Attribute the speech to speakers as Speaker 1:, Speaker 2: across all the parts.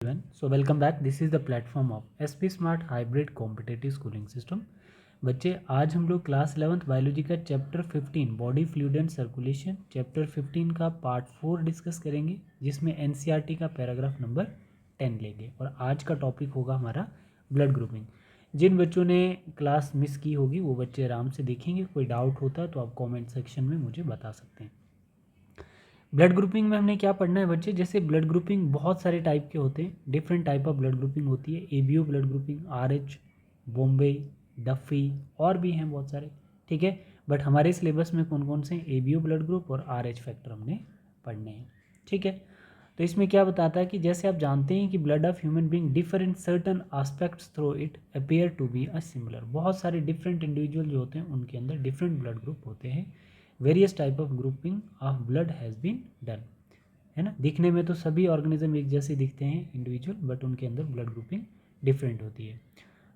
Speaker 1: So welcome back. This is the platform of SP Smart Hybrid Competitive Schooling System. बच्चे आज हम लोग class 11th biology का chapter 15 body fluid and circulation chapter 15 का part 4 discuss करेंगे, जिसमें NCERT का पैराग्राफ नंबर 10 लेंगे और आज का टॉपिक होगा हमारा ब्लड ग्रुपिंग। जिन बच्चों ने क्लास मिस की होगी वो बच्चे आराम से देखेंगे। कोई डाउट होता है तो आप कमेंट सेक्शन में मुझे बता सकते हैं। ब्लड ग्रुपिंग में हमने क्या पढ़ना है बच्चे, जैसे ब्लड ग्रुपिंग बहुत सारे टाइप के होते हैं, different type of blood grouping होती है। ABO blood grouping, RH, Bombay, Duffy और भी हैं बहुत सारे, ठीक है। बट हमारे सिलेबस में कौन कौन से एबीओ ब्लड ग्रुप और आरएच फैक्टर हमने पढ़ने हैं, ठीक है। तो इसमें क्या बताता है कि जैसे आप जानते हैं कि blood of human being differ in certain aspects through it appear to be a similar. बहुत सारे डिफरेंट इंडिविजुअल जो होते हैं उनके अंदर डिफरेंट ब्लड ग्रुप होते हैं। Various type of grouping of blood has been done, है ना। दिखने में तो सभी ऑर्गेनिज्म एक जैसे दिखते हैं इंडिविजुअल, बट उनके अंदर ब्लड ग्रुपिंग डिफरेंट होती है।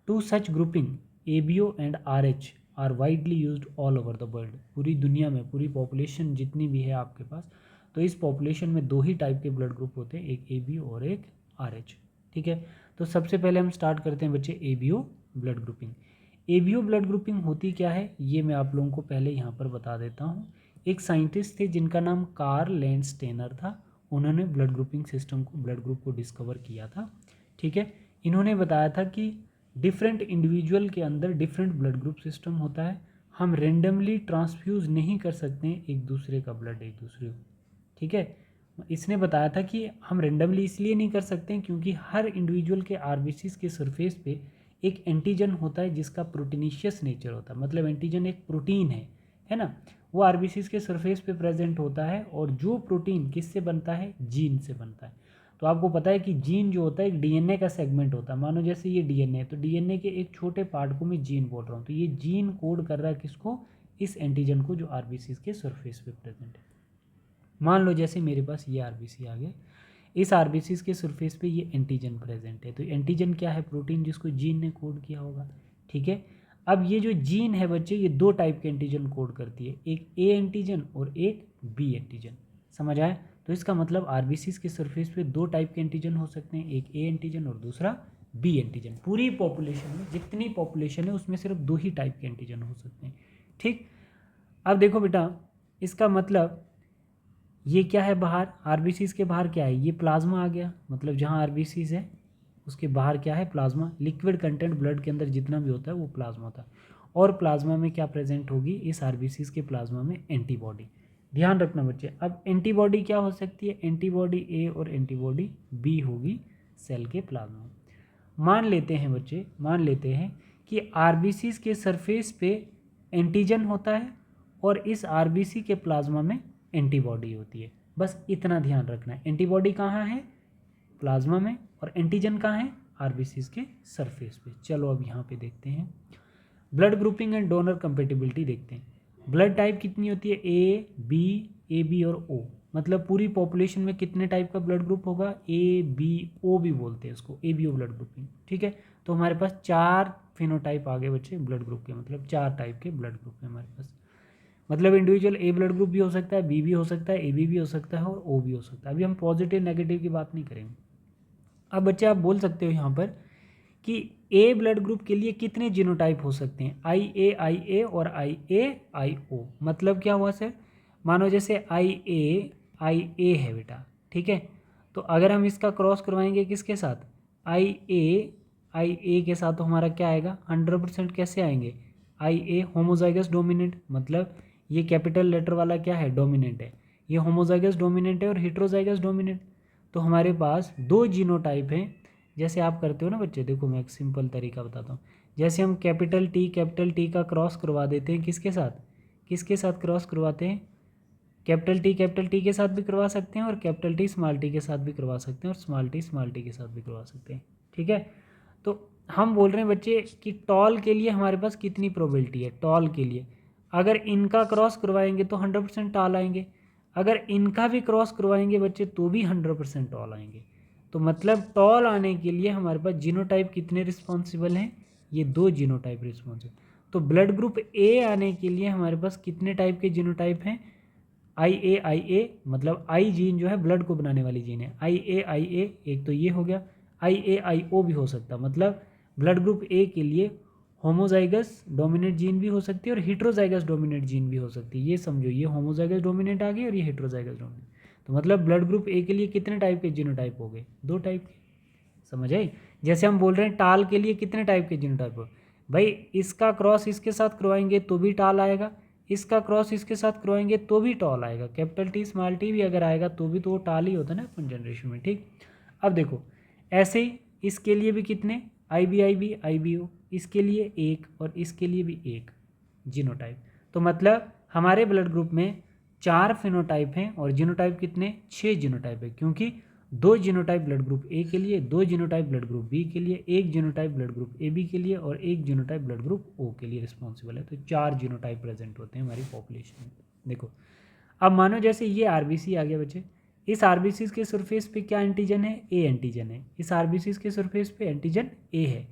Speaker 1: Two such grouping ABO and Rh are widely used all over the world. पूरी दुनिया में पूरी पॉपुलेशन जितनी भी है आपके पास, तो इस पॉपुलेशन में दो ही टाइप के ब्लड ग्रुप होते हैं, एक एबीओ और एक आरएच, ठीक है। तो सबसे पहले हम स्टार्ट करते हैं बच्चे ABO blood grouping. ABO blood grouping होती क्या है ये मैं आप लोगों को पहले यहाँ पर बता देता हूँ। एक साइंटिस्ट थे जिनका नाम कार्ल लैंडस्टेनर था। उन्होंने ब्लड ग्रुपिंग सिस्टम को, ब्लड ग्रुप को डिस्कवर किया था, ठीक है। इन्होंने बताया था कि डिफरेंट इंडिविजुअल के अंदर डिफरेंट ब्लड ग्रुप सिस्टम होता है। हम रेंडमली ट्रांसफ्यूज नहीं कर सकते हैं एक दूसरे का ब्लड एक दूसरे को, ठीक है। इसने बताया था कि हम रेंडमली इसलिए नहीं कर सकते हैं क्योंकि हर इंडिविजुअल के आरबीसीज के सरफेस पे एक एंटीजन होता है जिसका प्रोटीनिशियस नेचर होता है। मतलब एंटीजन एक प्रोटीन है ना। वो आरबीसीज के सरफेस पे प्रेजेंट होता है और जो प्रोटीन किससे बनता है, जीन से बनता है। तो आपको पता है कि जीन जो होता है एक डीएनए का सेगमेंट होता है। मानो जैसे ये डीएनए, तो डीएनए के एक छोटे पार्ट को मैं जीन बोल रहा हूँ, तो ये जीन कोड कर रहा है किसको, इस एंटीजन को जो आरबीसीज के सरफेस पे प्रेजेंट है। मान लो जैसे मेरे पास ये आरबीसी आ गया, इस आरबीसीज के सरफेस पे ये एंटीजन प्रेजेंट है। तो एंटीजन क्या है, प्रोटीन जिसको जीन ने कोड किया होगा, ठीक है। अब ये जो जीन है बच्चे, ये दो टाइप के एंटीजन कोड करती है, एक ए एंटीजन और एक बी एंटीजन। समझ आया। तो इसका मतलब आरबीसीज के सरफेस पे दो टाइप के एंटीजन हो सकते हैं, एक ए एंटीजन और दूसरा बी एंटीजन। पूरी पॉपुलेशन में जितनी पॉपुलेशन है उसमें सिर्फ दो ही टाइप के एंटीजन हो सकते हैं, ठीक। अब देखो बेटा, इसका मतलब ये क्या है, बाहर आरबीसीज के बाहर क्या है, ये प्लाज्मा आ गया। मतलब जहाँ आरबीसीज है उसके बाहर क्या है, प्लाज्मा। लिक्विड कंटेंट ब्लड के अंदर जितना भी होता है वो प्लाज्मा होता है। और प्लाज्मा में क्या प्रेजेंट होगी, इस आरबीसीज के प्लाज्मा में एंटीबॉडी। ध्यान रखना बच्चे। अब एंटीबॉडी क्या हो सकती है, एंटीबॉडी ए और एंटीबॉडी बी होगी सेल के प्लाज्मा में। मान लेते हैं बच्चे, मान लेते हैं कि आरबीसीज के सरफेस पे एंटीजन होता है और इस आरबीसी के प्लाज्मा में एंटीबॉडी होती है। बस इतना ध्यान रखना है। एंटीबॉडी कहाँ है, प्लाज्मा में, और एंटीजन कहाँ है, आरबीसीज के सरफेस पे। चलो अब यहाँ पे देखते हैं blood grouping and donor compatibility देखते हैं। ब्लड टाइप कितनी होती है, ए बी और ओ। मतलब पूरी पॉपुलेशन में कितने टाइप का ब्लड ग्रुप होगा, ए बी ओ भी बोलते हैं उसको, A B O blood grouping, ठीक है। तो हमारे पास 4 फिनोटाइप आ गए बच्चे ब्लड ग्रुप के, मतलब 4 टाइप के ब्लड ग्रुप है हमारे पास। मतलब इंडिविजुअल ए ब्लड ग्रुप भी हो सकता है, बी भी हो सकता है, ए बी भी हो सकता है और ओ भी हो सकता है। अभी हम पॉजिटिव नेगेटिव की बात नहीं करेंगे। अब बच्चे आप बोल सकते हो यहाँ पर कि ए ब्लड ग्रुप के लिए कितने जीनोटाइप हो सकते हैं, आई ए और आई ओ। मतलब क्या हुआ सर, मानो जैसे आई ए है बेटा, ठीक है। तो अगर हम इसका क्रॉस करवाएंगे किसके साथ, आई ए के साथ, तो हमारा क्या आएगा, 100% कैसे आएंगे, आई ए होमोजाइगस डोमिनेंट। मतलब ये कैपिटल लेटर वाला क्या है, डोमिनेंट है। ये होमोजाइगस डोमिनेंट है और हेट्रोजाइगस डोमिनेंट। तो हमारे पास दो जीनोटाइप हैं। जैसे आप करते हो ना बच्चे, देखो मैं एक सिंपल तरीका बताता हूँ। जैसे हम कैपिटल टी का क्रॉस करवा देते हैं, किसके साथ क्रॉस करवाते हैं, कैपिटल टी के साथ भी करवा सकते हैं और कैपिटल टी स्मॉल टी के साथ भी करवा सकते हैं और स्मॉल टी के साथ भी करवा सकते हैं, ठीक है। तो हम बोल रहे हैं बच्चे कि टॉल के लिए हमारे पास कितनी प्रोबेबिलिटी है, टॉल के लिए अगर इनका क्रॉस करवाएंगे तो 100% टॉल आएंगे, अगर इनका भी क्रॉस करवाएंगे बच्चे तो भी 100% टॉल आएंगे। तो मतलब टॉल आने के लिए हमारे पास जीनोटाइप कितने रिस्पॉन्सिबल हैं, ये 2 जीनोटाइप रिस्पॉन्सिबल। तो ब्लड ग्रुप ए आने के लिए हमारे पास कितने टाइप के जीनोटाइप हैं, आई ए मतलब आई जीन जो है ब्लड को बनाने वाली जीन है, आई ए एक तो ये हो गया। IAIO भी हो सकता है। मतलब ब्लड ग्रुप ए के लिए होमोजाइगस डोमिनेंट जीन भी हो सकती है और हेट्रोजाइगस डोमिनेंट जीन भी हो सकती है। ये समझो, ये होमोजाइगस डोमिनेंट आ गई और ये हेट्रोजाइगस डोमिनेंट। तो मतलब ब्लड ग्रुप ए के लिए कितने टाइप के जीनोटाइप हो गए? 2 टाइप के। समझ आई? जैसे हम बोल रहे हैं टाल के लिए कितने टाइप के जीनोटाइप हो भाई, इसका क्रॉस इसके साथ करवाएंगे तो भी टाल आएगा, इसका क्रॉस इसके साथ करवाएंगे तो भी टॉल आएगा, कैपिटल टी स्मॉल टी भी अगर आएगा तो भी तो वो टाल ही होता है ना अपन जनरेशन में। ठीक, अब देखो ऐसे ही इसके लिए भी कितने, IBIB IBO, इसके लिए एक और इसके लिए भी एक जीनोटाइप। तो मतलब हमारे ब्लड ग्रुप में 4 फिनोटाइप हैं और जीनोटाइप कितने, 6 जीनोटाइप है, क्योंकि 2 जीनोटाइप ब्लड ग्रुप ए के लिए, 2 जीनोटाइप ब्लड ग्रुप बी के लिए, 1 genotype blood group A B के लिए और 1 जीनोटाइप ब्लड ग्रुप ओ के लिए रिस्पॉन्सिबल है। तो 4 जीनोटाइप प्रेजेंट होते हैं हमारी पॉपुलेशन में। देखो अब मानो जैसे ये आरबीसी आ गया बच्चे, इस आरबीसी के सरफेस पे क्या एंटीजन है, ए एंटीजन है। इस आरबीसी के सरफेस पे एंटीजन ए है।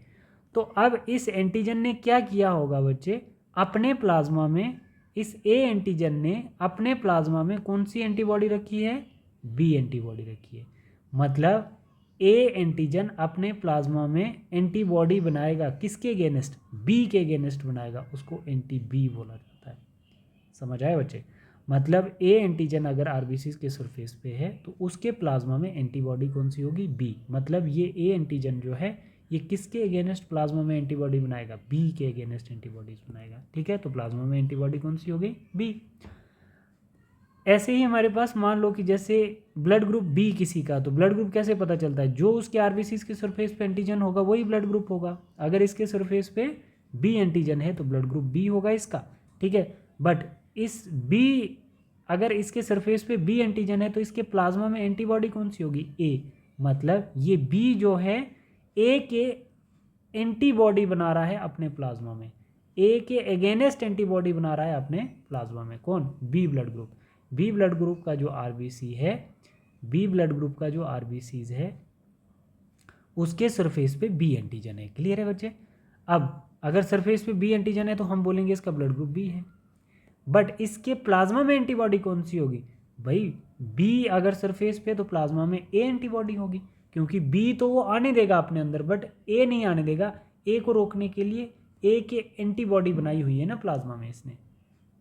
Speaker 1: तो अब इस एंटीजन ने क्या किया होगा बच्चे, अपने प्लाज्मा में, इस ए एंटीजन ने अपने प्लाज्मा में कौन सी एंटीबॉडी रखी है, बी एंटीबॉडी रखी है। मतलब ए एंटीजन अपने प्लाज्मा में एंटीबॉडी बनाएगा, किसके अगेंस्ट, बी के अगेंस्ट बनाएगा, उसको एंटी बी बोला जाता है। समझ आए बच्चे? मतलब ए एंटीजन अगर आरबीसी के सरफेस पे है तो उसके प्लाज्मा में एंटीबॉडी कौन सी होगी, बी। मतलब ये ए एंटीजन जो है ये किसके अगेंस्ट प्लाज्मा में एंटीबॉडी बनाएगा, बी के अगेंस्ट एंटीबॉडीज बनाएगा। ठीक है, तो प्लाज्मा में एंटीबॉडी कौन सी हो गई, बी। ऐसे ही हमारे पास मान लो कि जैसे ब्लड ग्रुप बी किसी का, तो ब्लड ग्रुप कैसे पता चलता है, जो उसके आरबीसी के सरफेस पे एंटीजन होगा वही ब्लड ग्रुप होगा। अगर इसके सरफेस पे बी एंटीजन है तो ब्लड ग्रुप बी होगा इसका। ठीक है, बट इस बी, अगर इसके सरफेस पे बी एंटीजन है तो इसके प्लाज्मा में एंटीबॉडी कौन सी होगी, ए। मतलब ये बी जो है ए के एंटीबॉडी बना रहा है अपने प्लाज्मा में, ए के अगेंस्ट एंटीबॉडी बना रहा है अपने प्लाज्मा में, कौन, B blood group. B blood group का जो आरबीसी है, बी ब्लड ग्रुप का जो आरबीसीज है उसके सरफेस पे बी एंटीजन है। क्लियर है बच्चे? अब अगर सरफेस पे बी एंटीजन है तो हम बोलेंगे इसका ब्लड ग्रुप बी है। बट इसके प्लाज्मा में एंटीबॉडी कौन सी होगी भाई, बी अगर सरफेस पे तो प्लाज्मा में ए एंटीबॉडी होगी, क्योंकि बी तो वो आने देगा अपने अंदर बट ए नहीं आने देगा। ए को रोकने के लिए ए के एंटीबॉडी बनाई हुई है ना प्लाज्मा में इसने।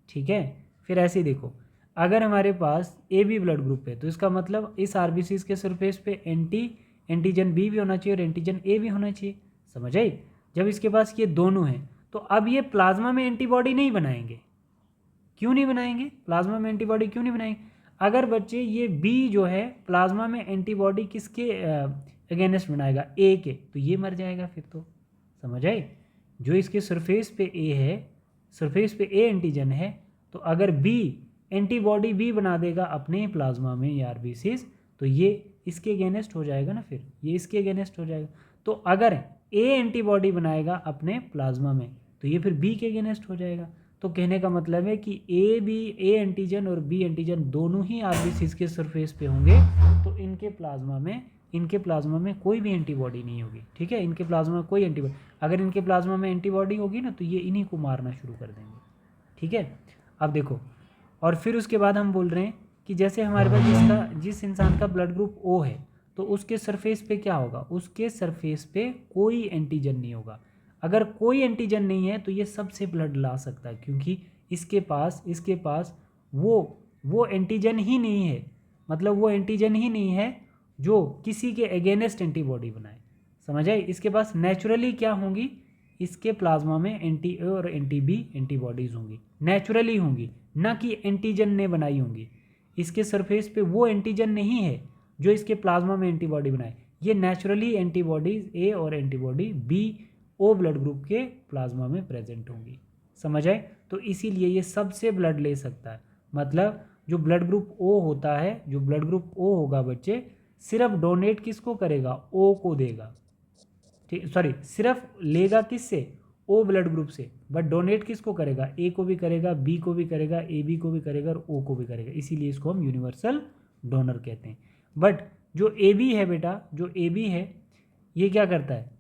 Speaker 1: ठीक है, फिर ऐसे ही देखो, अगर हमारे पास ए बी ब्लड ग्रुप है तो इसका मतलब इस आरबीसी के सरफेस पे एंटीजन बी भी होना चाहिए और एंटीजन ए भी होना चाहिए। समझ आई? जब इसके पास ये दोनों हैं तो अब ये प्लाज्मा में एंटीबॉडी नहीं बनाएंगे। क्यों नहीं बनाएंगे, प्लाज्मा में एंटीबॉडी क्यों नहीं बनाएंगे? अगर बच्चे ये बी जो है प्लाज्मा में एंटीबॉडी किसके अगेंस्ट बनाएगा, ए के, तो ये मर जाएगा फिर तो। समझ आई? जो इसके सरफेस पे ए है, सरफेस पे ए एंटीजन है, तो अगर बी एंटीबॉडी बी बना देगा अपने प्लाज्मा में या आरबीसीज, तो ये इसके अगेंस्ट हो जाएगा ना, फिर ये इसके अगेंस्ट हो जाएगा। तो अगर ए एंटीबॉडी बनाएगा अपने प्लाज्मा में तो ये फिर बी के अगेंस्ट हो जाएगा। तो कहने का मतलब है कि ए एंटीजन और बी एंटीजन दोनों ही आरबीसीज के सरफेस पे होंगे, तो इनके प्लाज्मा में कोई भी एंटीबॉडी नहीं होगी। ठीक है, इनके प्लाज्मा में कोई एंटीबॉडी, अगर इनके प्लाज्मा में एंटीबॉडी होगी ना तो ये इन्हीं को मारना शुरू कर देंगे। ठीक है, अब देखो, और फिर उसके बाद हम बोल रहे हैं कि जैसे हमारे पास जिस इंसान का ब्लड ग्रुप ओ है तो उसके सरफेस पे क्या होगा, उसके सरफेस पे कोई एंटीजन नहीं होगा। अगर कोई एंटीजन नहीं है तो ये सबसे ब्लड ला सकता है, क्योंकि इसके पास वो एंटीजन ही नहीं है। मतलब वो एंटीजन ही नहीं है जो किसी के अगेंस्ट एंटीबॉडी बनाए। समझ आए? इसके पास नेचुरली क्या होंगी, इसके प्लाज्मा में एंटी ए और एंटी बी एंटीबॉडीज होंगी, नेचुरली होंगी, ना कि एंटीजन ने बनाई होंगी। इसके सरफेस पे वो एंटीजन नहीं है जो इसके प्लाज्मा में एंटीबॉडी बनाए, ये नेचुरली एंटीबॉडीज ए और antibody B O blood group के प्लाज्मा में प्रेजेंट होंगी। समझ आए? तो इसीलिए ये सबसे ब्लड ले सकता है। मतलब जो ब्लड ग्रुप ओ होता है, जो ब्लड ग्रुप ओ होगा बच्चे, सिर्फ डोनेट किसको करेगा, ओ को देगा। ठीक, सॉरी, सिर्फ लेगा किससे, ओ ब्लड ग्रुप से, बट डोनेट किसको करेगा, ए को भी करेगा, बी को भी करेगा, ए बी को भी करेगा और ओ को भी करेगा। इसीलिए इसको हम यूनिवर्सल डोनर कहते हैं। बट जो ए बी है बेटा, जो ए बी है ये क्या करता है,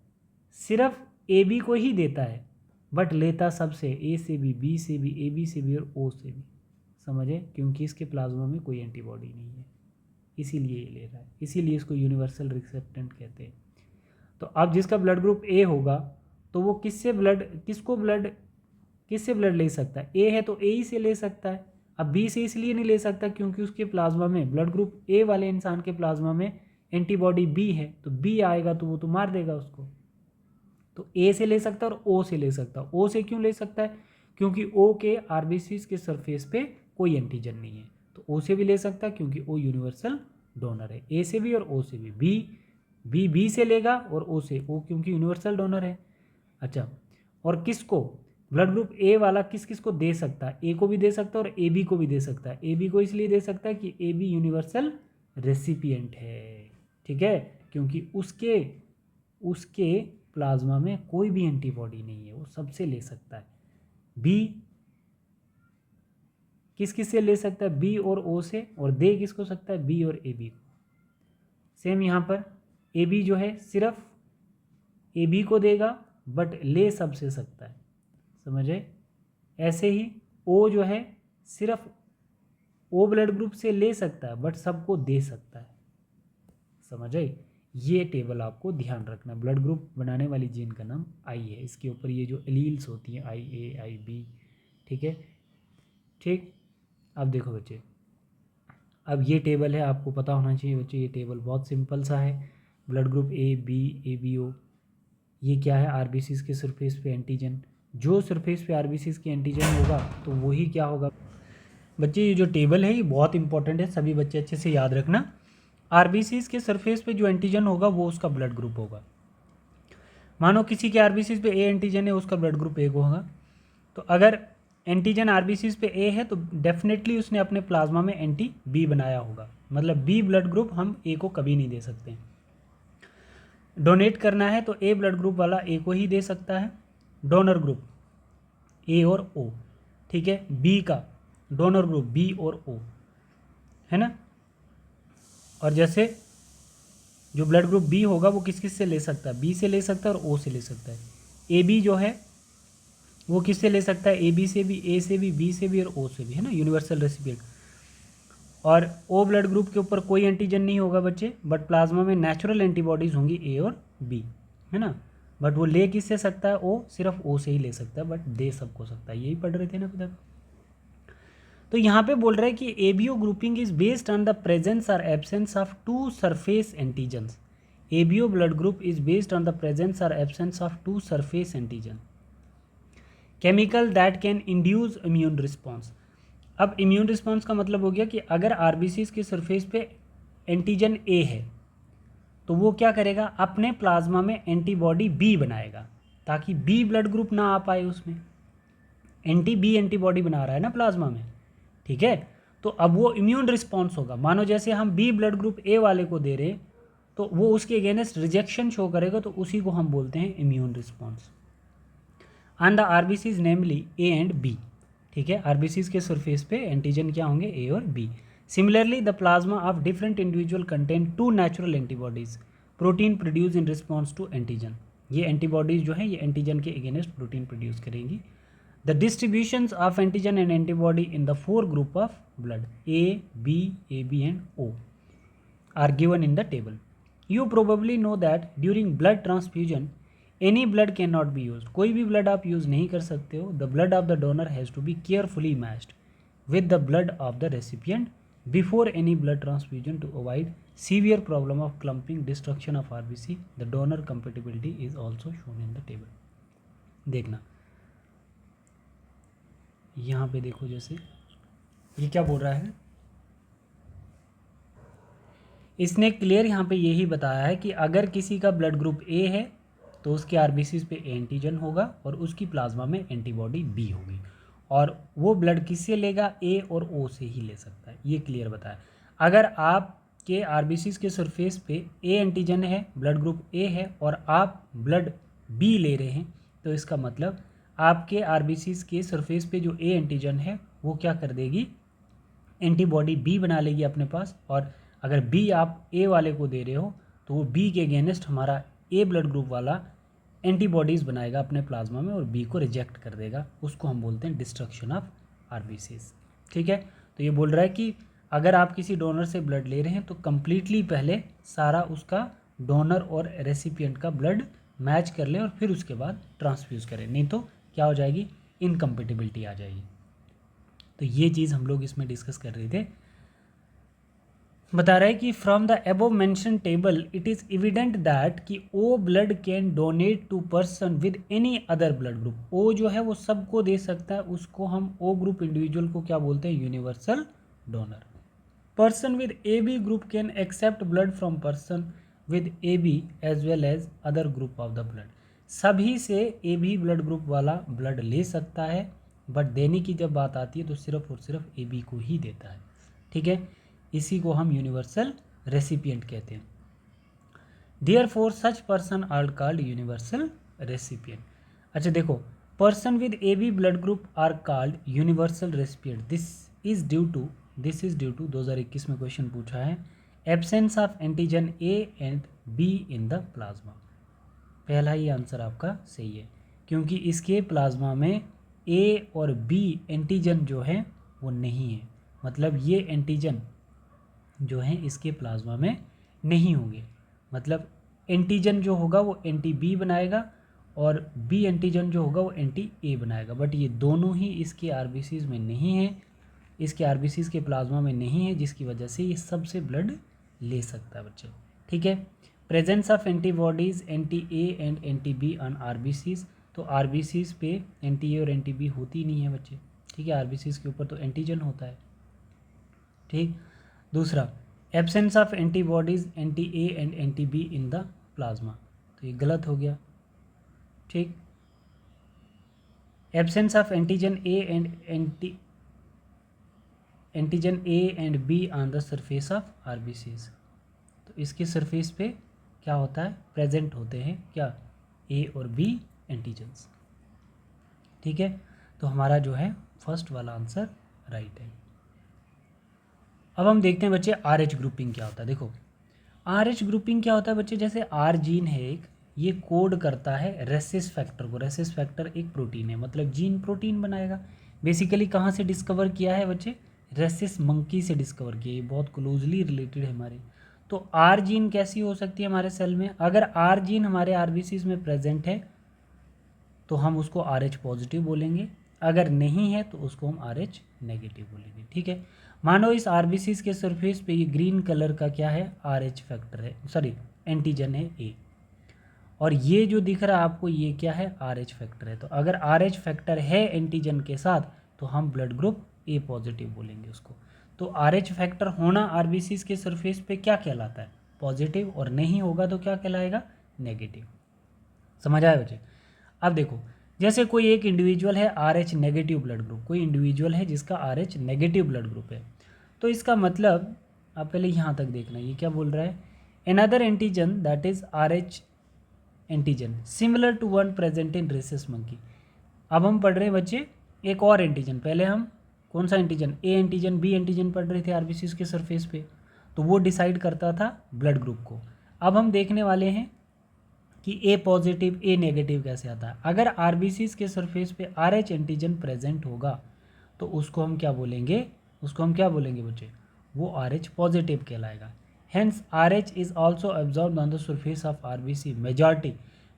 Speaker 1: सिर्फ ए बी को ही देता है बट लेता सबसे, ए से भी, बी से भी, ए बी से भी और ओ से भी। समझे? क्योंकि इसके प्लाज्मा में कोई एंटीबॉडी नहीं है, इसीलिए ये ले रहा है। इसीलिए इसको यूनिवर्सल रिसेप्टेंट कहते हैं। तो अब जिसका ब्लड ग्रुप ए होगा तो वो किससे ब्लड ले सकता है? ए है तो ए ही से ले सकता है। अब बी से इसलिए नहीं ले सकता क्योंकि उसके प्लाज्मा में, ब्लड ग्रुप ए वाले इंसान के प्लाज्मा में एंटीबॉडी बी है, तो बी आएगा तो वो तो मार देगा उसको। तो ए से ले सकता है और ओ से ले सकता है। ओ से क्यों ले सकता है? क्योंकि ओ के आरबीसी के सरफेस पे कोई एंटीजन नहीं है, तो ओ से भी ले सकता है क्योंकि ओ यूनिवर्सल डोनर है। ए से भी और ओ से भी। बी से लेगा और ओ से, ओ क्योंकि यूनिवर्सल डोनर है। अच्छा, और किसको ब्लड ग्रुप ए वाला किस को दे सकता है? ए को भी दे सकता है और ए बी को भी दे सकता है। ए बी को इसलिए दे सकता है कि ए बी यूनिवर्सल रेसिपिएंट है, ठीक है, क्योंकि उसके प्लाज्मा में कोई भी एंटीबॉडी नहीं है, वो सबसे ले सकता है। बी किस से ले सकता है? बी और ओ से, और दे किसको सकता है? बी और ए बी को। सेम यहाँ पर ए बी जो है सिर्फ ए बी को देगा बट ले सबसे सकता है, समझे? ऐसे ही ओ जो है सिर्फ ओ ब्लड ग्रुप से ले सकता है बट सबको दे सकता है, समझे? ये टेबल आपको ध्यान रखना। ब्लड ग्रुप बनाने वाली जीन का नाम आई है, इसके ऊपर ये जो एलील्स होती हैं आई ए आई बी, ठीक है, ठीक। अब देखो बच्चे, अब ये टेबल है, आपको पता होना चाहिए बच्चे, ये टेबल बहुत सिंपल सा है। Blood group A B O, ये क्या है? आरबीसीज के सरफेस पे एंटीजन। जो सरफेस पे आरबीसीज के एंटीजन होगा तो वही क्या होगा बच्चे? ये जो टेबल है ये बहुत इंपॉर्टेंट है, सभी बच्चे अच्छे से याद रखना। आरबीसीज के सरफेस पे जो एंटीजन होगा वो उसका ब्लड ग्रुप होगा। मानो किसी के आरबीसीज पे ए एंटीजन है, उसका ब्लड ग्रुप ए को होगा। तो अगर एंटीजन आरबीसीज पे ए है तो डेफिनेटली उसने अपने प्लाज्मा में एंटी बी बनाया होगा, मतलब बी ब्लड ग्रुप हम ए को कभी नहीं दे सकते। डोनेट करना है तो ए ब्लड ग्रुप वाला ए को ही दे सकता है, डोनर ग्रुप ए और ओ, ठीक है। बी का डोनर ग्रुप बी और ओ, है ना। और जैसे जो ब्लड ग्रुप बी होगा वो किस से ले सकता है? बी से ले सकता है और ओ से ले सकता है। ए बी जो है वो किससे ले सकता है? ए बी से भी, ए से भी, बी से भी और ओ से भी, है ना, यूनिवर्सल रेसिपिएंट। और ओ ब्लड ग्रुप के ऊपर कोई एंटीजन नहीं होगा बच्चे, बट प्लाज्मा में नेचुरल एंटीबॉडीज होंगी ए और बी, है ना। बट वो ले किससे सकता है? ओ सिर्फ ओ से ही ले सकता है, बट दे सबको सकता है। यही पढ़ रहे थे ना अभी तक। तो यहाँ पे बोल रहे हैं कि ABO grouping is based on the presence और absence of two surface antigens. ABO blood group is based on the presence और absence of two surface antigen chemical that can induce immune response. अब immune response का मतलब हो गया कि अगर RBCs के सरफेस पे एंटीजन ए है तो वो क्या करेगा? अपने प्लाज्मा में एंटीबॉडी बी बनाएगा ताकि बी ब्लड ग्रुप ना आ पाए उसमें। बी एंटीबॉडी बना रहा है ना प्लाज्मा में, ठीक है। तो अब वो इम्यून रिस्पॉन्स होगा। मानो जैसे हम बी ब्लड ग्रुप ए वाले को दे रहे हैं तो वो उसके अगेंस्ट रिजेक्शन शो करेगा, तो उसी को हम बोलते हैं immune response. On the RBCs namely A and B, ठीक है। आरबीसीज के सरफेस पे एंटीजन क्या होंगे? ए और B. Similarly the plasma of different individual contain to natural antibodies protein produce in response to antigen. ये एंटीबॉडीज जो है ये एंटीजन के अगेंस्ट प्रोटीन प्रोड्यूस करेंगी। The distributions of antigen and antibody in the four group of blood A, B, AB and O are given in the table. You probably know that during blood transfusion any blood cannot be used. कोई भी blood आप use नहीं कर सकते हो. The blood of the donor has to be carefully matched with the blood of the recipient before any blood transfusion to avoid severe problem of clumping, destruction of RBC. The donor compatibility is also shown in the table. देखना यहाँ पे देखो, जैसे ये क्या बोल रहा है, इसने क्लियर यहाँ पे यही बताया है कि अगर किसी का ब्लड ग्रुप ए है तो उसके आरबीसीज पे एंटीजन होगा और उसकी प्लाज्मा में एंटीबॉडी बी होगी, और वो ब्लड किससे लेगा? ए और ओ से ही ले सकता है, ये क्लियर बताया। अगर आपके आरबीसीज के सरफेस पे ए एंटीजन है, ब्लड ग्रुप ए है, और आप ब्लड बी ले रहे हैं तो इसका मतलब आपके आरबीसीज के सरफेस पे जो ए एंटीजन है वो क्या कर देगी? एंटीबॉडी बी बना लेगी अपने पास। और अगर बी आप ए वाले को दे रहे हो तो वो बी के अगेंस्ट हमारा ए ब्लड ग्रुप वाला एंटीबॉडीज़ बनाएगा अपने प्लाज्मा में और बी को रिजेक्ट कर देगा। उसको हम बोलते हैं डिस्ट्रक्शन ऑफ आरबीसीज, ठीक है। तो ये बोल रहा है कि अगर आप किसी डोनर से ब्लड ले रहे हैं तो कम्प्लीटली पहले सारा उसका डोनर और रेसिपिएंट का ब्लड मैच कर लें और फिर उसके बाद ट्रांसफ्यूज़ करें, नहीं तो क्या हो जाएगी, इनकम्पेटिबिलिटी आ जाएगी। तो ये चीज़ हम लोग इसमें डिस्कस कर रहे थे। बता रहा है कि from the above mention table it is evident that कि O blood can donate to person with any other blood group. O जो है वो सबको दे सकता है, उसको हम ओ ग्रुप इंडिविजुअल को क्या बोलते हैं, universal donor. Person with A B group can accept blood from person with A B as well as other group of the blood. सभी से ए बी ब्लड ग्रुप वाला ब्लड ले सकता है, बट देने की जब बात आती है तो सिर्फ और सिर्फ ए बी को ही देता है। ठीक है, इसी को हम यूनिवर्सल रेसिपिएंट कहते हैं। Therefore such person are called universal recipient. अच्छा देखो, person with A B blood group are called universal recipient. This is due to 2021 में क्वेश्चन पूछा है, absence of antigen A and B in the plasma. पहला ही answer आपका सही है, क्योंकि इसके प्लाज्मा में ए और बी एंटीजन जो है वो नहीं है, मतलब ये एंटीजन जो है इसके प्लाज्मा में नहीं होंगे। मतलब एंटीजन जो होगा वो एंटी बी बनाएगा और बी एंटीजन जो होगा वो एंटी ए बनाएगा, बट ये दोनों ही इसके आरबीसीज में नहीं है, इसके आरबीसीज के प्लाज्मा में नहीं है, जिसकी वजह से ये सबसे ब्लड ले सकता है बच्चे। ठीक है, presence of antibodies anti A and anti be on RBCs. तो आरबीसीज पे एंटी ए और एंटी बी होती नहीं है बच्चे। ठीक है, आरबीसीज के ऊपर तो एंटीजन होता है। ठीक, दूसरा, absence of antibodies anti A and anti B in the plasma. तो ये गलत हो गया। ठीक, absence of antigen A and antigen A and be on the surface of RBCs. तो इसके सरफेस पे क्या होता है, प्रेजेंट होते हैं क्या, ए और बी एंटीजन्स। ठीक है, तो हमारा जो है फर्स्ट वाला आंसर राइट है। अब हम देखते हैं बच्चे आर एच ग्रुपिंग क्या होता है। देखो आर एच ग्रुपिंग क्या होता है बच्चे, जैसे आर जीन है एक, ये कोड करता है रेसिस फैक्टर को। रेसिस फैक्टर एक प्रोटीन है, मतलब जीन प्रोटीन बनाएगा। बेसिकली कहाँ से डिस्कवर किया है बच्चे, रेसिस मंकी से डिस्कवर किया, ये बहुत क्लोजली रिलेटेड है हमारे। तो आर जीन कैसी हो सकती है हमारे सेल में, अगर आर जीन हमारे आरबीसीज में प्रेजेंट है तो हम उसको आर एच पॉजिटिव बोलेंगे, अगर नहीं है तो उसको हम आर एच नेगेटिव बोलेंगे। ठीक है, मानो इस आरबीसीज के सरफेस पे ये ग्रीन कलर का क्या है, आर एच फैक्टर है, सॉरी एंटीजन है ए, और ये जो दिख रहा है आपको ये क्या है, आर एच फैक्टर है। तो अगर आर एच फैक्टर है एंटीजन के साथ तो हम ब्लड ग्रुप ए पॉजिटिव बोलेंगे उसको। तो आर एच फैक्टर होना आरबीसीज के सरफेस पे क्या कहलाता है, पॉजिटिव, और नहीं होगा तो क्या कहलाएगा, नेगेटिव। समझ आया बच्चे। अब देखो, जैसे कोई एक इंडिविजुअल है are H negative blood group, कोई इंडिविजुअल है जिसका are H negative blood group है, तो इसका मतलब आप पहले यहाँ तक देखना, ये क्या बोल रहा है, another antigen that is R H antigen similar to one present in rhesus monkey. अब हम पढ़ रहे हैं बच्चे एक और एंटीजन, पहले हम कौन सा antigen, A antigen B antigen पढ़ रहे थे आरबीसीज के सरफेस पे, तो वो डिसाइड करता था ब्लड ग्रुप को। अब हम देखने वाले हैं कि ए पॉजिटिव ए नेगेटिव कैसे आता है। अगर आरबीसीज के सरफेस पे आर एच एंटीजन प्रेजेंट होगा तो उसको हम क्या बोलेंगे, उसको हम क्या बोलेंगे बच्चे, वो आर एच पॉजिटिव कहलाएगा। Hence R H is also absorb on the surface of RBC.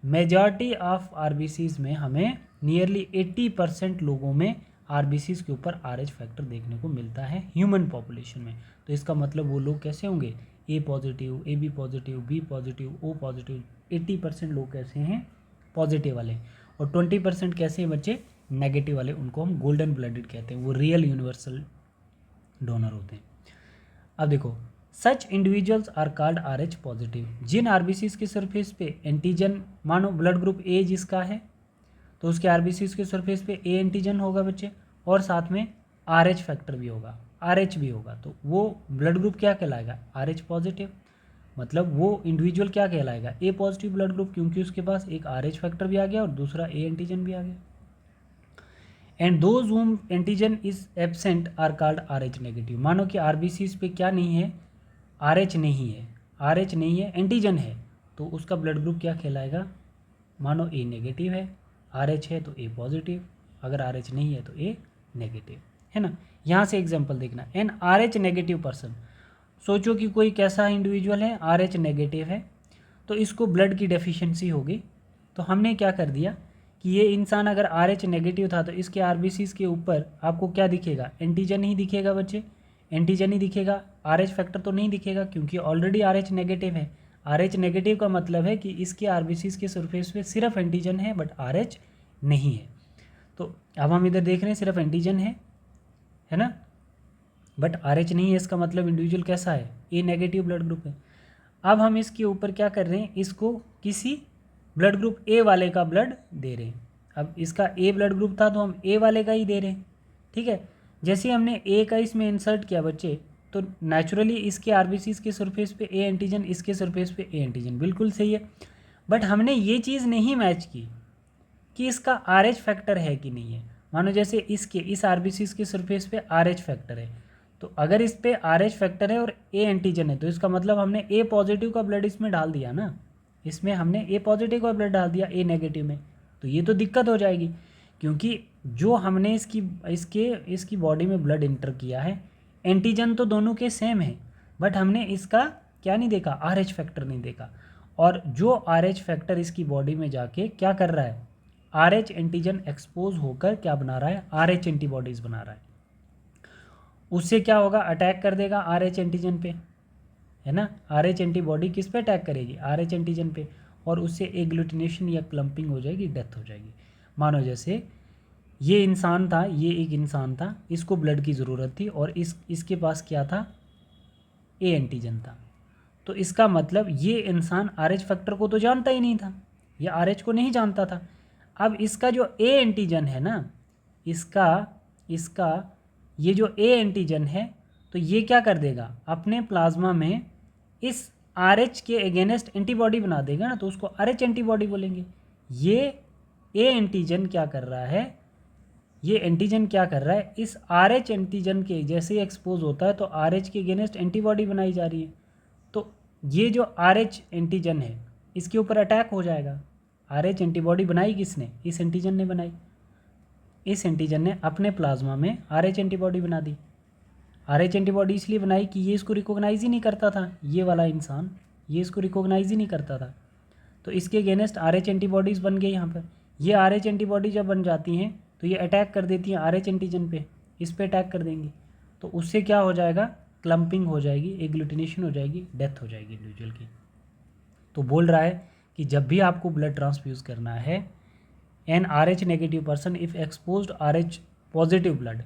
Speaker 1: Majority of RBCs में हमें नियरली 80% लोगों में आरबीसीज के ऊपर आर एच फैक्टर देखने को मिलता है ह्यूमन पॉपुलेशन में। तो इसका मतलब वो लोग कैसे होंगे, A positive, A B positive, B positive, O positive. 80% लोग कैसे हैं, पॉजिटिव वाले, और 20% कैसे हैं बच्चे, नेगेटिव वाले, उनको हम गोल्डन ब्लडेड कहते हैं, वो रियल यूनिवर्सल डोनर होते हैं। अब देखो, such individuals are called R H positive. जिन आरबीसीज के सरफेस पे एंटीजन, मानो ब्लड ग्रुप ए जिसका है तो उसके आरबीसीज के सरफेस पे ए एंटीजन होगा बच्चे, और साथ में आर एच फैक्टर भी होगा, आर एच भी होगा, तो वो ब्लड ग्रुप क्या कहलाएगा, आर एच पॉजिटिव। मतलब वो इंडिविजुअल क्या कहलाएगा, ए पॉजिटिव ब्लड ग्रुप, क्योंकि उसके पास एक आर एच फैक्टर भी आ गया और दूसरा ए एंटीजन भी आ गया। And those whom antigen is absent are called R H negative. मानो कि आरबीसीज पे क्या नहीं है, आर एच नहीं है, आर एच नहीं है, एंटीजन है, तो उसका ब्लड ग्रुप क्या कहलाएगा, मानो ए नेगेटिव है, आर एच है तो ए पॉजिटिव, अगर आर एच नहीं है तो ए नेगेटिव, है ना। यहाँ से एग्जाम्पल देखना, an R H negative person. सोचो कि कोई कैसा इंडिविजुअल है, आर एच नेगेटिव है, तो इसको ब्लड की डेफिशिएंसी होगी। तो हमने क्या कर दिया कि ये इंसान अगर RH नेगेटिव था तो इसके RBCs के ऊपर आपको क्या दिखेगा, एंटीजन ही दिखेगा बच्चे, एंटीजन ही दिखेगा, RH फैक्टर तो नहीं दिखेगा क्योंकि ऑलरेडी RH नेगेटिव है। RH नेगेटिव का मतलब है कि इसके RBCs के सरफेस पे सिर्फ एंटीजन है बट RH नहीं है। तो अब हम इधर देख रहे हैं सिर्फ एंटीजन है ना, बट RH नहीं है, इसका मतलब इंडिविजुअल कैसा है, ए नेगेटिव ब्लड ग्रुप है। अब हम इसके ऊपर क्या कर रहे हैं, इसको किसी ब्लड ग्रुप ए वाले का ब्लड दे रहे हैं। अब इसका ए ब्लड ग्रुप था तो हम ए वाले का ही दे रहे हैं, ठीक है। जैसे हमने ए का इसमें इंसर्ट किया बच्चे, तो नेचुरली इसके RBCs के सरफेस पे ए एंटीजन, इसके सरफेस पे ए एंटीजन, बिल्कुल सही है। बट हमने ये चीज़ नहीं मैच की कि इसका RH फैक्टर है कि नहीं है। मानो जैसे इस RBCs के सरफेस पे RH फैक्टर है, तो अगर इस पे RH फैक्टर है और ए एंटीजन है तो इसका मतलब हमने ए पॉजिटिव का ब्लड इसमें डाल दिया ना, इसमें हमने ए पॉजिटिव का ब्लड डाल दिया ए नेगेटिव में, तो ये तो दिक्कत हो जाएगी क्योंकि जो हमने इसकी बॉडी में ब्लड इंटर किया है, एंटीजन तो दोनों के सेम है, बट हमने इसका क्या नहीं देखा, RH फैक्टर नहीं देखा। और जो RH फैक्टर इसकी बॉडी में जाके क्या कर रहा है, RH एंटीजन एक्सपोज होकर क्या बना रहा है, RH एंटीबॉडीज़ बना रहा है। उससे क्या होगा, अटैक कर देगा RH एंटीजन पे, है ना। RH एंटीबॉडी किस पे अटैक करेगी, RH एंटीजन पे, और उससे एग्लूटिनेशन या क्लम्पिंग हो जाएगी, डेथ हो जाएगी। मानो जैसे ये इंसान था, ये एक इंसान था, इसको ब्लड की ज़रूरत थी और इसके पास क्या था, ए एंटीजन था, तो इसका मतलब ये इंसान RH फैक्टर को तो जानता ही नहीं था, ये RH को नहीं जानता था। अब इसका जो ए एंटीजन है ना, इसका ये जो ए एंटीजन है, तो ये क्या कर देगा, अपने प्लाज्मा में इस RH के अगेंस्ट एंटीबॉडी बना देगा ना, तो उसको RH एंटीबॉडी बोलेंगे। ये ए एंटीजन क्या कर रहा है, ये एंटीजन क्या कर रहा है, इस RH एंटीजन के जैसे ही एक्सपोज होता है तो RH के अगेंस्ट एंटीबॉडी बनाई जा रही है, तो ये जो RH एंटीजन है इसके ऊपर अटैक हो जाएगा। RH एंटीबॉडी बनाई किसने, इस एंटीजन ने बनाई, इस एंटीजन ने अपने प्लाज्मा में RH एंटीबॉडी बना दी। RH एंटीबॉडी इसलिए बनाई कि ये इसको रिकॉग्नाइज ही नहीं करता था, ये वाला इंसान ये इसको रिकॉग्नाइज ही नहीं करता था, तो इसके अगेंस्ट RH एंटीबॉडीज़ बन गई यहाँ पर। ये RH एंटीबॉडी जब बन जाती हैं तो ये अटैक कर देती हैं RH एंटीजन पे, इस पे अटैक कर देंगी, तो उससे क्या हो जाएगा, क्लम्पिंग हो जाएगी, एग्लूटिनेशन हो जाएगी, डेथ हो जाएगी इंडिविजुअल की। तो बोल रहा है कि जब भी आपको ब्लड ट्रांसफ्यूज़ करना है, an RH negative person if exposed RH positive blood,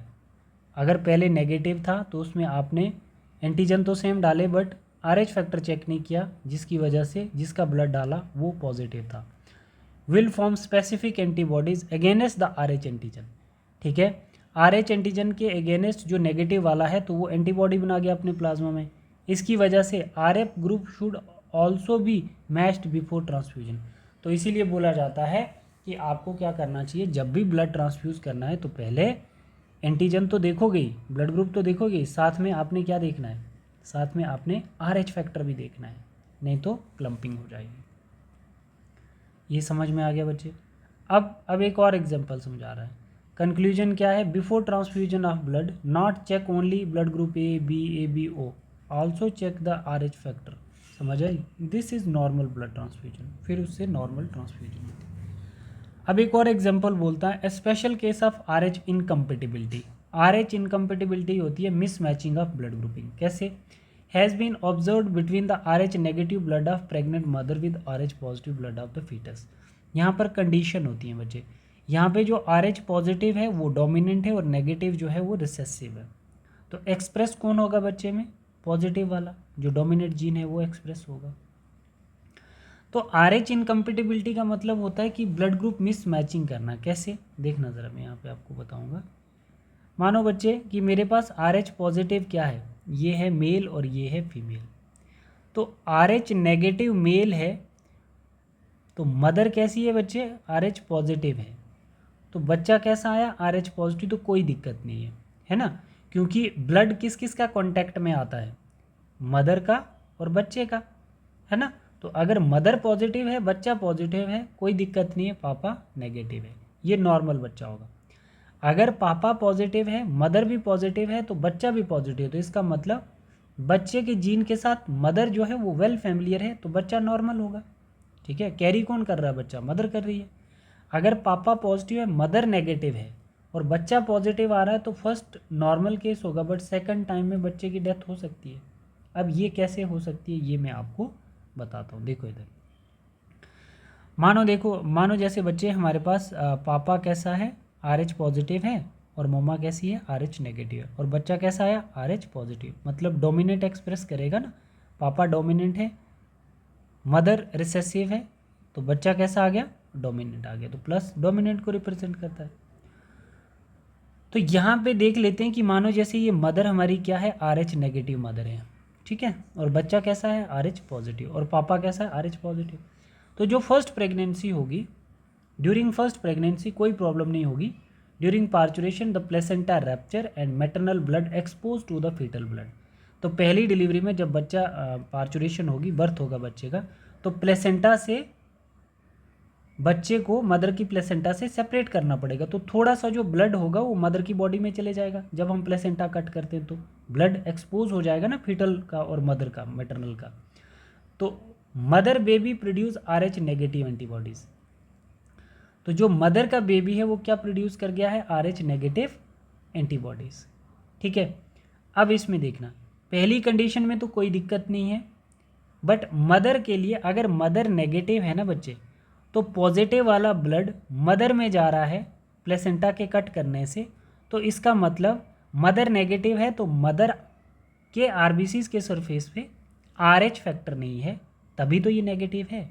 Speaker 1: अगर पहले नेगेटिव था तो उसमें आपने एंटीजन तो सेम डाले बट RH फैक्टर चेक नहीं किया, जिसकी वजह से जिसका ब्लड डाला वो पॉजिटिव था, will form specific antibodies against the RH antigen, ठीक है। RH एंटीजन के अगेंस्ट जो नेगेटिव वाला है तो वो एंटीबॉडी बना गया अपने प्लाज्मा में, इसकी वजह से RF group should also be matched before transfusion. तो इसीलिए बोला जाता है कि आपको क्या करना चाहिए, जब भी ब्लड ट्रांसफ्यूज़ करना है तो पहले एंटीजन तो देखोगे ही, ब्लड ग्रुप तो देखोगे ही, साथ में आपने क्या देखना है, साथ में आपने RH फैक्टर भी देखना है, नहीं तो क्लम्पिंग हो जाएगी। ये समझ में आ गया बच्चे। अब एक और एग्जांपल समझा रहा है। कंक्लूजन क्या है, before transfusion of blood not check only blood group AB, also check the RH factor. समझ आई, this is normal blood transfusion, फिर उससे नॉर्मल ट्रांसफ्यूजन होती है। अब एक और एग्जांपल बोलता है, special case of RH incompatibility. RH incompatibility होती है मिसमैचिंग ऑफ ब्लड ग्रुपिंग। कैसे, has been observed between the RH negative blood of pregnant mother with RH positive blood of the foetus. यहाँ पर कंडीशन होती है बच्चे, यहाँ पे जो RH पॉजिटिव है वो डोमिनेंट है और नेगेटिव जो है वो रिसेसिव है, तो एक्सप्रेस कौन होगा बच्चे में, पॉजिटिव वाला, जो डोमिनेंट जीन है वो एक्सप्रेस होगा। तो RH इनकम्पेटिबिलिटी का मतलब होता है कि ब्लड ग्रुप मिस मैचिंग करना। कैसे, देखना ज़रा, मैं यहाँ पे आपको बताऊँगा। मानो बच्चे कि मेरे पास RH पॉजिटिव क्या है, ये है मेल और ये है फीमेल, तो RH नेगेटिव मेल है, तो मदर कैसी है बच्चे, RH पॉजिटिव है, तो बच्चा कैसा आया, RH पॉजिटिव, तो कोई दिक्कत नहीं है ना, क्योंकि ब्लड किस किस का कांटेक्ट में आता है, मदर का और बच्चे का, है ना। तो अगर मदर पॉजिटिव है, बच्चा पॉजिटिव है, कोई दिक्कत नहीं है, पापा नेगेटिव है, ये नॉर्मल बच्चा होगा। अगर पापा पॉजिटिव है, मदर भी पॉजिटिव है, तो बच्चा भी पॉजिटिव है, तो इसका मतलब बच्चे के जीन के साथ मदर जो है वो वेल फैमिलियर है, तो बच्चा नॉर्मल होगा। ठीक है, कैरी कौन कर रहा है? बच्चा, मदर कर रही है। अगर पापा पॉजिटिव है, मदर नेगेटिव है और बच्चा पॉजिटिव आ रहा है तो फर्स्ट नॉर्मल केस होगा, बट सेकंड टाइम में बच्चे की डेथ हो सकती है। अब ये कैसे हो सकती है ये मैं आपको बताता हूँ। देखो इधर, मानो जैसे बच्चे हमारे पास पापा कैसा है, RH पॉजिटिव है और मम्मा कैसी है, RH नेगेटिव है, और बच्चा कैसा आया, RH पॉजिटिव। मतलब डोमिनेंट एक्सप्रेस करेगा ना, पापा डोमिनेंट है, मदर रिसेसिव है, तो बच्चा कैसा आ गया, डोमिनेंट आ गया। तो प्लस डोमिनेंट को रिप्रेजेंट करता है। तो यहाँ पे देख लेते हैं कि मानो जैसे ये मदर हमारी क्या है, RH नेगेटिव मदर है, ठीक है, और बच्चा कैसा है, RH पॉजिटिव, और पापा कैसा है, RH पॉजिटिव। तो जो फर्स्ट प्रेगनेंसी होगी, ड्यूरिंग फर्स्ट प्रेगनेंसी कोई प्रॉब्लम नहीं होगी। During parturition the placenta rupture and maternal blood expose to the foetal blood. तो पहली डिलीवरी में जब बच्चा पार्चुरेशन होगी, बर्थ होगा बच्चे का, तो प्लेसेंटा से बच्चे को मदर की प्लेसेंटा से सेपरेट करना पड़ेगा। तो थोड़ा सा जो ब्लड होगा वो मदर की बॉडी में चले जाएगा। जब हम प्लेसेंटा कट करते हैं तो ब्लड एक्सपोज हो जाएगा ना, फीटल का और मदर का, मैटरनल का। तो mother baby produce RH negative antibodies. तो जो मदर का बेबी है वो क्या प्रोड्यूस कर गया है, RH नेगेटिव एंटीबॉडीज, ठीक है। अब इसमें देखना, पहली कंडीशन में तो कोई दिक्कत नहीं है, बट मदर के लिए अगर मदर नेगेटिव है ना बच्चे, तो पॉजिटिव वाला ब्लड मदर में जा रहा है प्लेसेंटा के कट करने से, तो इसका मतलब मदर नेगेटिव है तो मदर के RBCs के सरफेस पे RH फैक्टर नहीं है, तभी तो ये नेगेटिव है,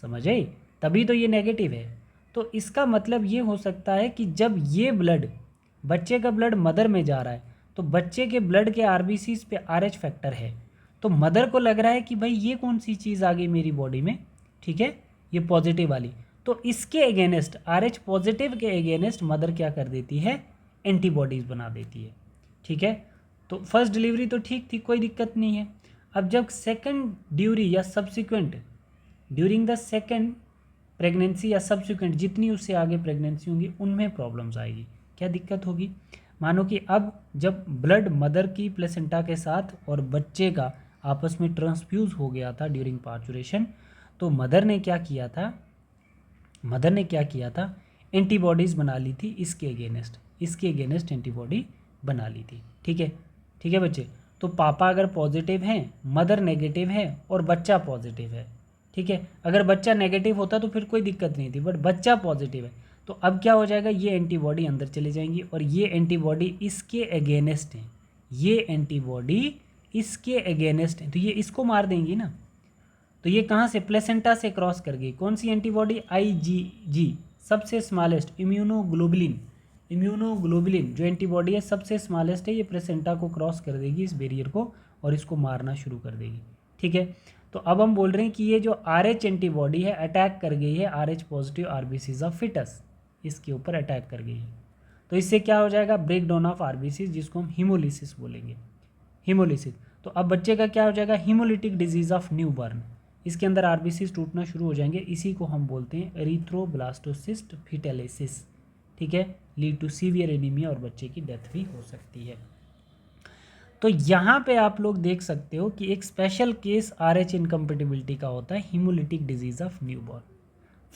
Speaker 1: समझ आई, तभी तो ये नेगेटिव है। तो इसका मतलब ये हो सकता है कि जब ये ब्लड, बच्चे का ब्लड मदर में जा रहा है, तो बच्चे के ब्लड के RBCs पे RH फैक्टर है, तो मदर को लग रहा है कि भाई ये कौन सी चीज़ आ गई मेरी बॉडी में, ठीक है, ये पॉजिटिव वाली। तो इसके अगेंस्ट, RH पॉजिटिव के अगेंस्ट मदर क्या कर देती है, एंटीबॉडीज़ बना देती है, ठीक है। तो फर्स्ट डिलीवरी तो ठीक थी, कोई दिक्कत नहीं है। अब जब सेकंड ड्यूरी या subsequent, during the second pregnancy या सब्सिक्वेंट जितनी उससे आगे प्रेगनेंसी होंगी उनमें प्रॉब्लम्स आएगी। क्या दिक्कत होगी, मानो कि अब जब ब्लड मदर की प्लेसेंटा के साथ और बच्चे का आपस में ट्रांसफ्यूज हो गया था ड्यूरिंग पार्चुरेशन, तो मदर ने क्या किया था, एंटीबॉडीज़ बना ली थी इसके अगेंस्ट एंटीबॉडी बना ली थी, ठीक है बच्चे। तो पापा अगर पॉजिटिव हैं, मदर नेगेटिव है और बच्चा पॉजिटिव है, ठीक है। अगर बच्चा नेगेटिव होता तो फिर कोई दिक्कत नहीं थी, बट बच्चा पॉजिटिव है, तो अब क्या हो जाएगा, ये एंटीबॉडी अंदर चली जाएंगी और ये एंटीबॉडी इसके अगेंस्ट है, तो ये इसको मार देंगी ना। तो ये कहाँ से, प्लेसेंटा से क्रॉस कर गई, कौन सी एंटीबॉडी, IgG, सबसे स्मॉलेस्ट, इम्यूनोग्लोबुलिन जो एंटीबॉडी है सबसे स्मॉलेस्ट है, ये प्लेसेंटा को क्रॉस कर देगी इस बैरियर को और इसको मारना शुरू कर देगी, ठीक है। तो अब हम बोल रहे हैं कि ये जो RH एंटीबॉडी है अटैक कर गई है RH positive RBCs of foetus, इसके ऊपर अटैक कर गई है। तो इससे क्या हो जाएगा, ब्रेक डाउन ऑफ RBCs, जिसको हम हीमोलिसिस बोलेंगे, हीमोलिसिस। तो अब बच्चे का क्या हो जाएगा, हीमोलिटिक डिजीज़ ऑफ न्यूबॉर्न, इसके अंदर RBCs टूटना शुरू हो जाएंगे, इसी को हम बोलते हैं एरिथ्रोब्लास्टोसिस्ट फिटेलिसिस, ठीक है, लीड टू सीवियर एनीमिया और बच्चे की डेथ भी हो सकती है। तो यहाँ पे आप लोग देख सकते हो कि एक स्पेशल केस RH इनकम्पेटिबिलिटी का होता है, haemolytic disease of newborn.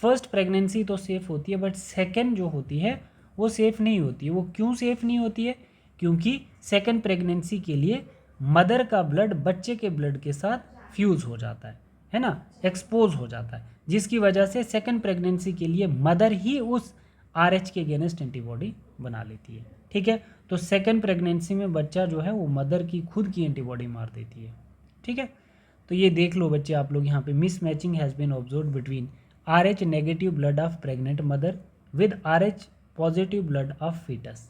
Speaker 1: First pregnancy तो सेफ़ होती है, बट सेकंड जो होती है वो सेफ़ नहीं होती है। वो क्यों सेफ़ नहीं होती है, क्योंकि सेकंड प्रेगनेंसी के लिए मदर का ब्लड बच्चे के ब्लड के साथ फ्यूज़ हो जाता है ना, एक्सपोज हो जाता है, जिसकी वजह से सेकंड प्रेगनेंसी के लिए मदर ही उस RH के अगेंस्ट एंटीबॉडी बना लेती है, ठीक है। तो सेकंड प्रेगनेंसी में बच्चा जो है वो मदर की खुद की एंटीबॉडी मार देती है, ठीक है। तो ये देख लो बच्चे आप लोग, यहाँ पे mismatching has been observed between RH negative blood of pregnant mother with RH positive blood of foetus.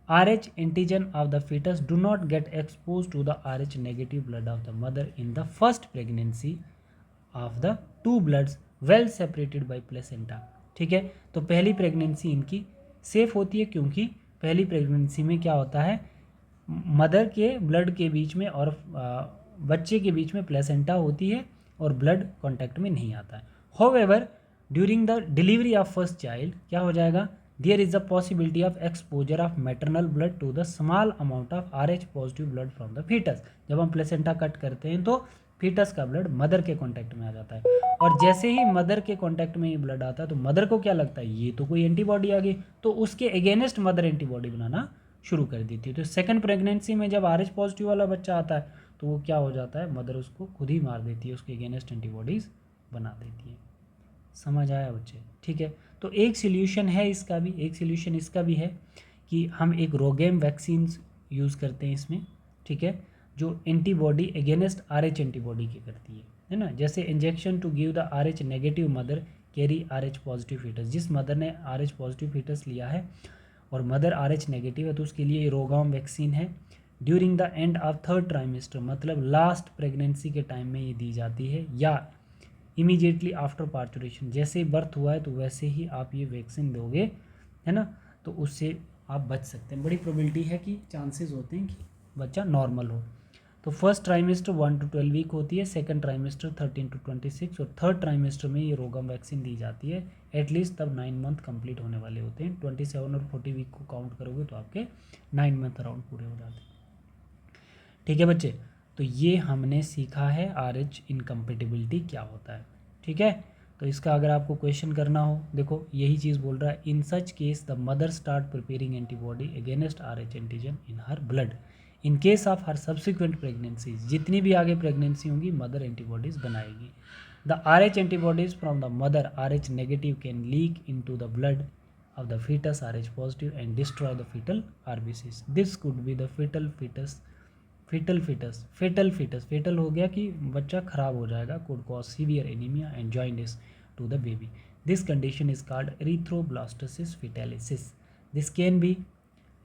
Speaker 1: RH antigen of the foetus do not get expose to the RH negative blood of the mother in the first pregnancy of the two bloods well separated by placenta, ठीक है। तो पहली pregnancy इनकी safe होती है, क्योंकि पहली pregnancy में क्या होता है, मदर के ब्लड के बीच में और बच्चे के बीच में प्लेसेंटा होती है और ब्लड कांटेक्ट में नहीं आता है। However during the delivery of first child क्या हो जाएगा, there is a possibility of exposure of maternal blood to the small amount of RH positive blood from the foetus. जब हम प्लेसेंटा कट करते हैं तो फीटस का ब्लड मदर के कांटेक्ट में आ जाता है, और जैसे ही मदर के कांटेक्ट में ये ब्लड आता है तो मदर को क्या लगता है, ये तो कोई एंटीबॉडी आ गई, तो उसके अगेंस्ट मदर एंटीबॉडी बनाना शुरू कर देती है। तो सेकंड प्रेगनेंसी में जब RH पॉजिटिव वाला बच्चा आता है तो वो क्या हो जाता है, मदर उसको खुद ही मार देती है, उसके अगेंस्ट एंटीबॉडीज़ बना देती है। समझ आया बच्चे? ठीक है, तो एक सोल्यूशन है इसका भी, एक सोल्यूशन इसका भी है कि हम एक रोगेम वैक्सीन यूज़ करते हैं इसमें, ठीक है, जो एंटीबॉडी अगेंस्ट RH एंटीबॉडी की करती है ना। जैसे injection to give the RH negative mother carry RH positive foetus, जिस मदर ने RH पॉजिटिव फीटस लिया है और मदर RH नेगेटिव है तो उसके लिए रोगाम वैक्सीन है। During the end of third trimester, मतलब लास्ट प्रेगनेंसी के टाइम में ये दी जाती है, या इमीडिएटली आफ्टर पार्चुरेशन, जैसे ही बर्थ हुआ है तो वैसे ही आप ये वैक्सीन दोगे, है ना, तो उससे आप बच सकते हैं। बड़ी प्रोबेबिलिटी है कि चांसेस होते हैं कि बच्चा नॉर्मल हो। तो फर्स्ट ट्राइमेस्टर 1 to 12 वीक होती है, सेकंड ट्राइमेस्टर 13 to 26, और थर्ड ट्राइमेस्टर में ये रोगम वैक्सीन दी जाती है। एटलीस्ट तब 9 मंथ कंप्लीट होने वाले होते हैं। 27 और 40 वीक को काउंट करोगे तो आपके 9 मंथ अराउंड पूरे हो जाते हैं। ठीक है बच्चे, तो ये हमने सीखा है RH इनकम्पेटिबिलिटी क्या होता है। ठीक है, तो इसका अगर आपको क्वेश्चन करना हो, देखो यही चीज़ बोल रहा है, in such case the mother start preparing antibody against RH antigen in her blood in case of her subsequent pregnancies, जितनी भी आगे प्रेगनेंसी होंगी मदर एंटीबॉडीज़ बनाएगी। The RH antibodies from the mother RH negative can leak in to the blood of the fetus RH positive and destroy the fetal RBCs. This could be the fetal fetal हो गया कि बच्चा खराब हो जाएगा, could cause severe anemia and jaundice to the baby. This condition is called erythroblastosis fetalis. This can be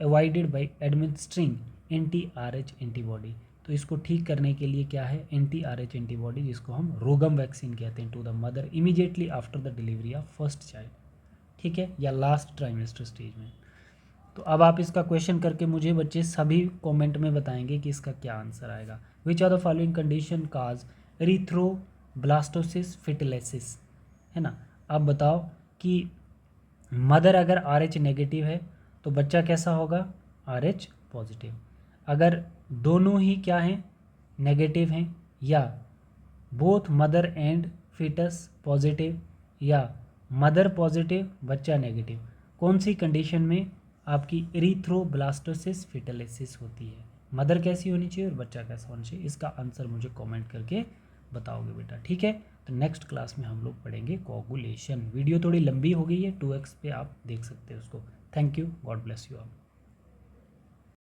Speaker 1: avoided by administering anti-RH antibody. तो इसको ठीक करने के लिए क्या है, anti-RH एंटीबॉडी, जिसको हम रोगम वैक्सीन कहते हैं, to the mother immediately after the delivery of first child, ठीक है, या लास्ट ट्राइमेस्टर स्टेज में। तो अब आप इसका क्वेश्चन करके मुझे बच्चे सभी कमेंट में बताएंगे कि इसका क्या आंसर आएगा। Which are the following condition cause erythroblastosis fetalis, है ना। अब बताओ कि मदर अगर RH नेगेटिव है तो बच्चा कैसा होगा, RH पॉजिटिव। अगर दोनों ही क्या हैं, नेगेटिव हैं, या both mother and foetus positive, या मदर पॉजिटिव बच्चा नेगेटिव, कौन सी कंडीशन में आपकी एरिथ्रोब्लास्टोसिस फिटलेसिस होती है, मदर कैसी होनी चाहिए और बच्चा कैसा होना चाहिए। इसका आंसर मुझे कमेंट करके बताओगे बेटा। ठीक है, तो नेक्स्ट क्लास में हम लोग पढ़ेंगे कोगुलेशन। वीडियो थोड़ी लंबी हो गई है, 2x पे आप देख सकते हो उसको। Thank you, God bless you all.